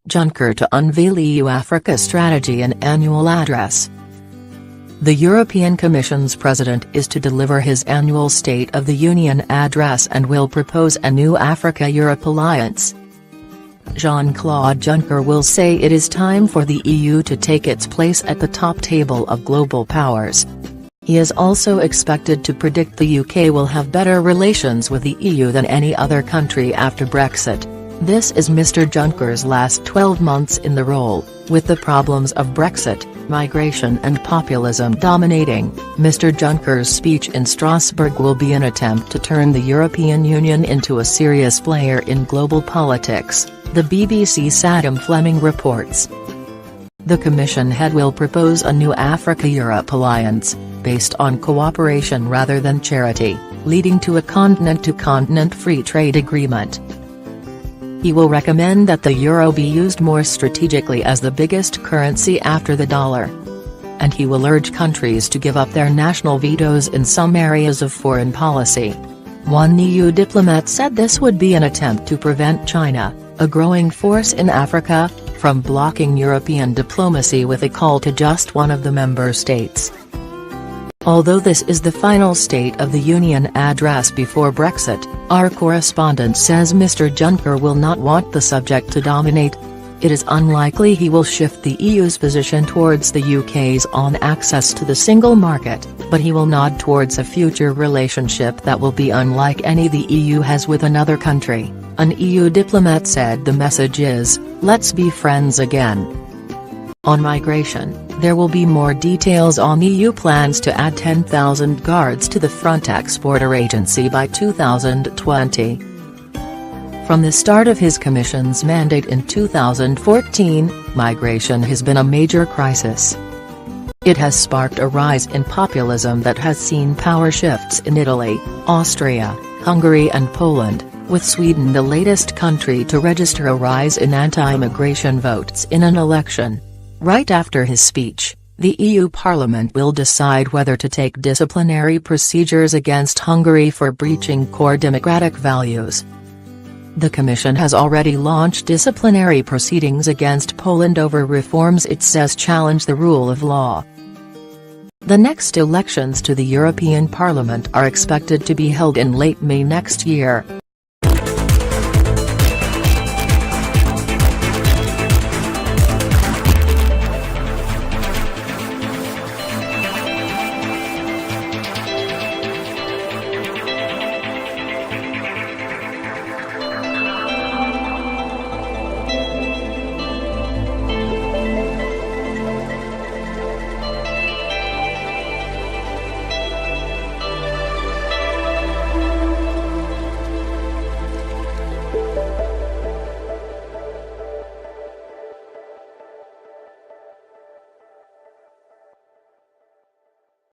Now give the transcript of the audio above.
Juncker to unveil EU-Africa strategy and annual address. The European Commission's president is to deliver his annual State of the Union address and will propose a new Africa-Europe alliance. Jean-Claude Juncker will say it is time for the EU to take its place at the top table of global powers. He is also expected to predict the UK will have better relations with the EU than any other country after Brexit. This is Mr. Juncker's last 12 months in the role, with the problems of Brexit, migration and populism dominating. Mr. Juncker's speech in Strasbourg will be an attempt to turn the European Union into a serious player in global politics, the BBC's Adam Fleming reports. The Commission head will propose a new Africa-Europe alliance, based on cooperation rather than charity, leading to a continent-to-continent free trade agreement. He will recommend that the euro be used more strategically as the biggest currency after the dollar. And he will urge countries to give up their national vetoes in some areas of foreign policy. One EU diplomat said this would be an attempt to prevent China, a growing force in Africa, from blocking European diplomacy with a call to just one of the member states. Although this is the final State of the Union address before Brexit, our correspondent says Mr. Juncker will not want the subject to dominate. It is unlikely he will shift the EU's position towards the UK's on access to the single market, but he will nod towards a future relationship that will be unlike any the EU has with another country. An EU diplomat said the message is, "Let's be friends again." On migration, there will be more details on EU plans to add 10,000 guards to the Frontex border agency by 2020. From the start of his Commission's mandate in 2014, migration has been a major crisis. It has sparked a rise in populism that has seen power shifts in Italy, Austria, Hungary and Poland, with Sweden the latest country to register a rise in anti-migration votes in an election. Right after his speech, the EU Parliament will decide whether to take disciplinary procedures against Hungary for breaching core democratic values. The Commission has already launched disciplinary proceedings against Poland over reforms it says challenge the rule of law. The next elections to the European Parliament are expected to be held in late May next year.